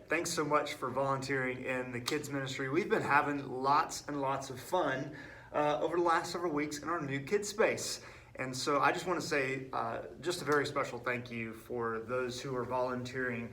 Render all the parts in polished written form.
Thanks so much for volunteering in the kids ministry. We've been having lots and lots of fun over the last several weeks in our new kids space. And so I just want to say just a very special thank you for those who are volunteering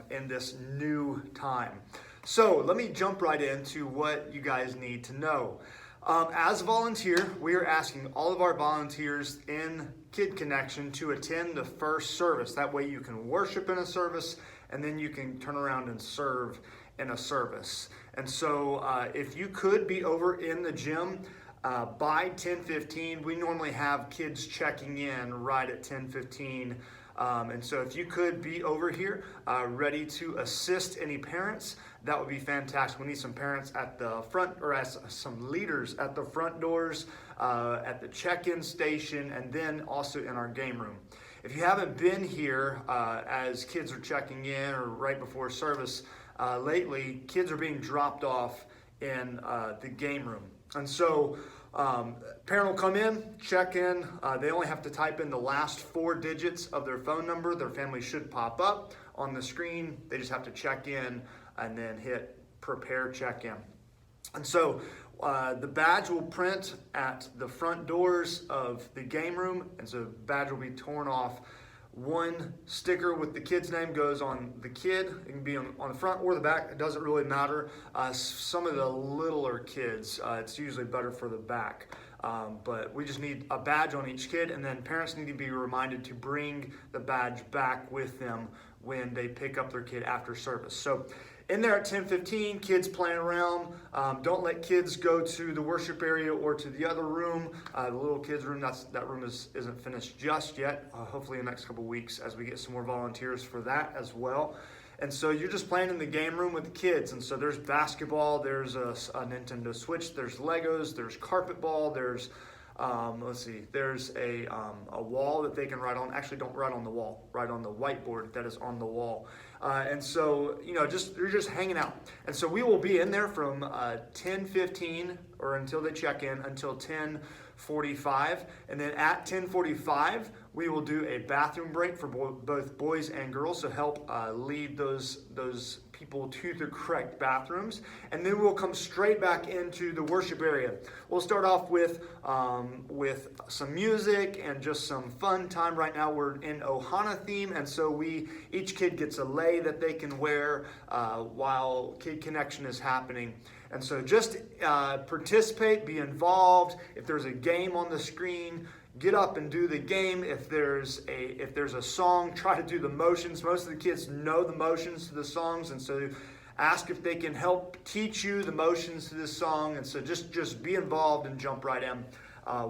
in this new time. So let me jump right into what you guys need to know. As a volunteer, we are asking all of our volunteers in Kid Connection to attend the first service. That way you can worship in a service and then you can turn around and serve in a service. And so if you could be over in the gym by 10:15, we normally have kids checking in right at 10:15. And so if you could be over here ready to assist any parents, that would be fantastic. We need some parents at the front, or as some leaders at the front doors, at the check-in station, and then also in our game room. If you haven't been here as kids are checking in or right before service lately, kids are being dropped off in the game room. And so parent will come in, check in. They only have to type in the last 4 digits of their phone number. Their family should pop up on the screen. They just have to check in and then hit prepare check-in. And so the badge will print at the front doors of the game room. And so the badge will be torn off. One sticker with the kid's name goes on the kid. It can be on the front or the back. It doesn't really matter. Some of the littler kids, it's usually better for the back. But we just need a badge on each kid, and then parents need to be reminded to bring the badge back with them when they pick up their kid after service. So in there at 10:15, kids playing around. Don't let kids go to the worship area or to the other room, the little kids room. That room isn't finished just yet. Hopefully in the next couple weeks as we get some more volunteers for that as well. And so you're just playing in the game room with the kids. And so there's basketball, there's a Nintendo Switch, there's Legos, there's carpet ball, there's there's a wall that they can write on. Actually, don't write on the wall, write on the whiteboard that is on the wall. And so, you're just hanging out. And so we will be in there from 10:15 or until they check in until 10:45. And then at 10:45, we will do a bathroom break for both boys and girls to help lead those people to the correct bathrooms. And then we'll come straight back into the worship area. We'll start off with some music and just some fun time. Right now we're in Ohana theme, and so each kid gets a lei that they can wear while Kid Connection is happening. And so just participate, be involved. If there's a game on the screen, get up and do the game. If there's a song, try to do the motions. Most of the kids know the motions to the songs, and so ask if they can help teach you the motions to this song. And so just be involved and jump right in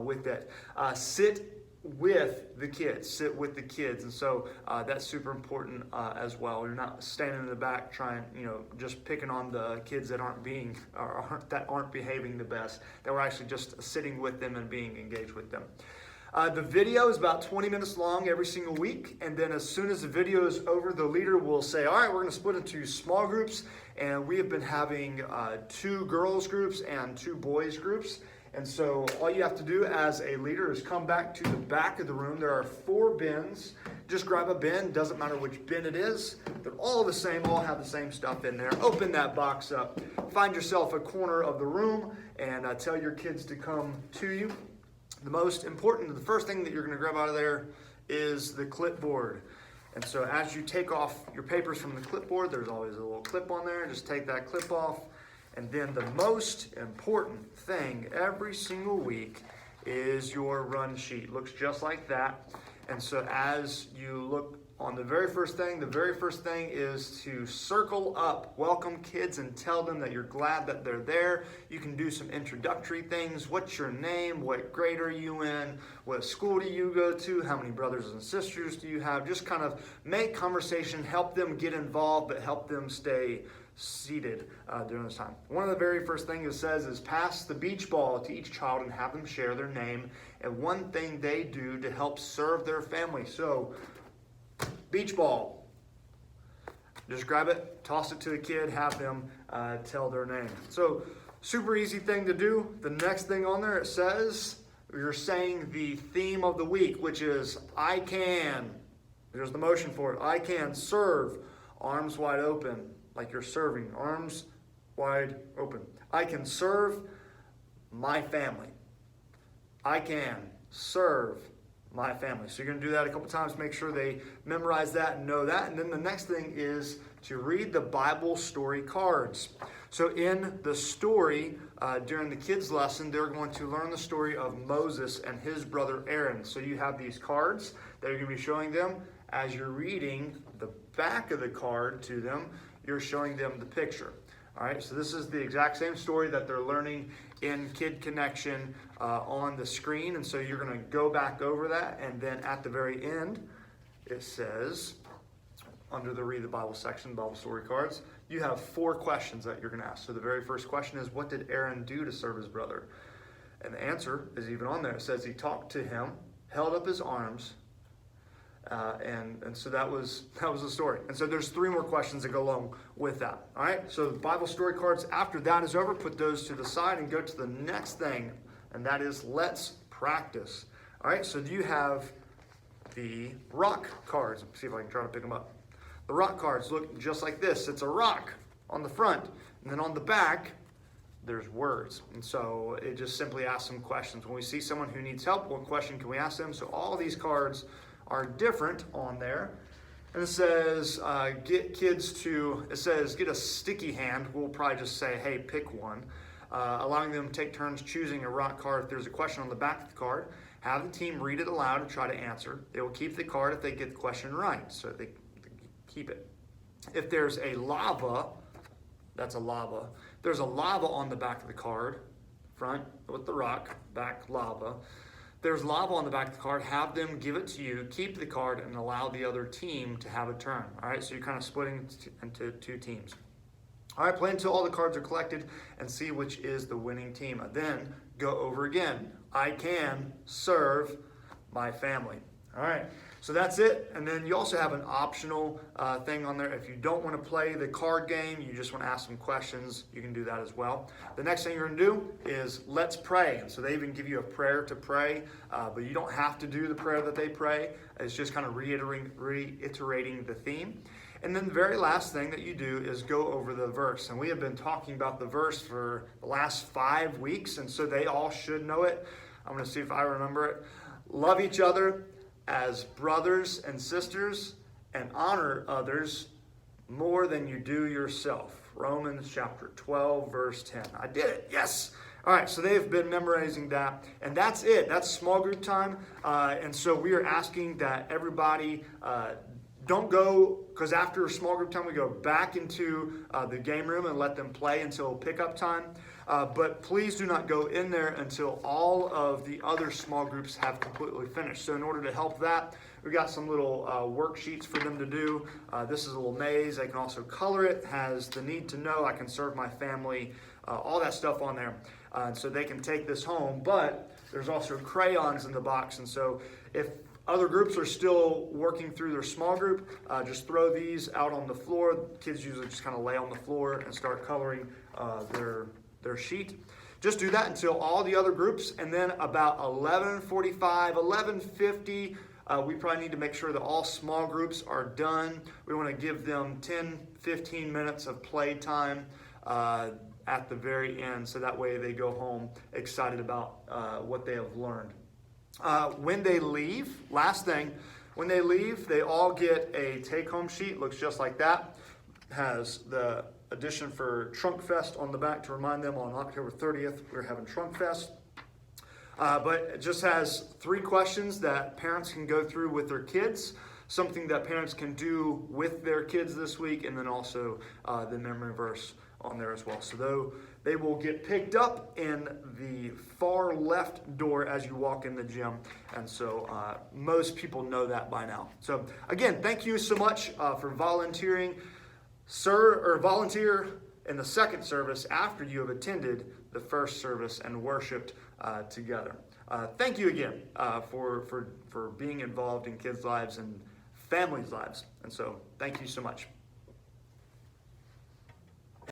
with it. Sit with the kids. And so that's super important as well. You're not standing in the back trying, just picking on the kids that aren't behaving the best. That we're actually just sitting with them and being engaged with them. The video is about 20 minutes long every single week, and then as soon as the video is over, the leader will say, all right, we're going to split into small groups, and we have been having 2 girls groups and 2 boys groups. And so all you have to do as a leader is come back to the back of the room. There are 4 bins. Just grab a bin. Doesn't matter which bin it is. They're all the same. All have the same stuff in there. Open that box up. Find yourself a corner of the room and tell your kids to come to you. The first thing that you're going to grab out of there is the clipboard. And so as you take off your papers from the clipboard, there's always a little clip on there. Just take that clip off. And then the most important thing every single week is your run sheet. Looks just like that. And so as you look on the very first thing is to circle up welcome kids and tell them that you're glad that they're there. You can do some introductory things. What's your name? What grade are you in? What school do you go to? How many brothers and sisters do you have? Just kind of make conversation, help them get involved, but help them stay seated during this time. One of the very first things it says is pass the beach ball to each child and have them share their name and one thing they do to help serve their family. So beach ball. Just grab it, toss it to a kid, have them tell their name. So super easy thing to do. The next thing on there, it says you're saying the theme of the week, which is I can. There's the motion for it. I can serve, arms wide open. like you're serving, arms wide open. I can serve my family. I can serve my family. So you're going to do that a couple times. Make sure they memorize that and know that. And then the next thing is to read the Bible story cards. So in the story, during the kids' lesson, they're going to learn the story of Moses and his brother Aaron. So you have these cards that you're going to be showing them. As you're reading the back of the card to them, you're showing them the picture. All right, so this is the exact same story that they're learning in Kid Connection on the screen. And so you're going to go back over that. And then at the very end, it says, under the Read the Bible section, Bible story cards, you have 4 questions that you're going to ask. So the very first question is, what did Aaron do to serve his brother? And the answer is even on there. It says he talked to him, held up his arms, and so that was the story. And so there's 3 more questions that go along with that. All right. So the Bible story cards. After that is over, put those to the side and go to the next thing, and that is let's practice. All right. So you have the rock cards. Let's see if I can try to pick them up. The rock cards look just like this. It's a rock on the front, and then on the back, there's words. And so it just simply asks some questions. When we see someone who needs help, what question can we ask them? So all of these cards are different on there. And it says, get a sticky hand. We'll probably just say, hey, pick one. Allowing them to take turns choosing a rock card. If there's a question on the back of the card, have the team read it aloud and try to answer. They will keep the card if they get the question right. So they keep it. If there's a lava, that's a lava. If there's a lava on the back of the card, front with the rock, back lava. There's lava on the back of the card, have them give it to you, keep the card, and allow the other team to have a turn. All right, so you're kind of splitting into 2 teams. All right, play until all the cards are collected and see which is the winning team. Then go over again. I can serve my family. All right, so that's it. And then you also have an optional thing on there. If you don't want to play the card game, you just want to ask some questions, you can do that as well. The next thing you're going to do is let's pray. And so they even give you a prayer to pray, but you don't have to do the prayer that they pray. It's just kind of reiterating the theme. And then the very last thing that you do is go over the verse. And we have been talking about the verse for the last 5 weeks, and so they all should know it. I'm going to see if I remember it. Love each other as brothers and sisters, and honor others more than you do yourself. Romans chapter 12, verse 10. I did it. Yes. All right, so they've been memorizing that, and that's it. That's small group time, and so we are asking that everybody don't go, because after small group time, we go back into the game room and let them play until pickup time. But please do not go in there until all of the other small groups have completely finished. So in order to help that, we've got some little worksheets for them to do. This is a little maze. They can also color it. Has the need to know, I can serve my family, all that stuff on there. So they can take this home. But there's also crayons in the box. And so if other groups are still working through their small group, just throw these out on the floor. Kids usually just kind of lay on the floor and start coloring their sheet. Just do that until all the other groups, and then about 11:45, 11:50, we probably need to make sure that all small groups are done. We want to give them 10, 15 minutes of play time at the very end, so that way they go home excited about what they have learned. When they leave, last thing, when they leave, they all get a take-home sheet. Looks just like that. Has the addition for Trunk Fest on the back to remind them on October 30th we're having Trunk Fest. But it just has 3 questions that parents can go through with their kids, something that parents can do with their kids this week, and then also the memory verse on there as well. So though they will get picked up in the far left door as you walk in the gym. And so most people know that by now. So again, thank you so much for volunteering. Volunteer in the second service after you have attended the first service and worshiped together. Thank you again for being involved in kids' lives and families' lives. And so thank you so much.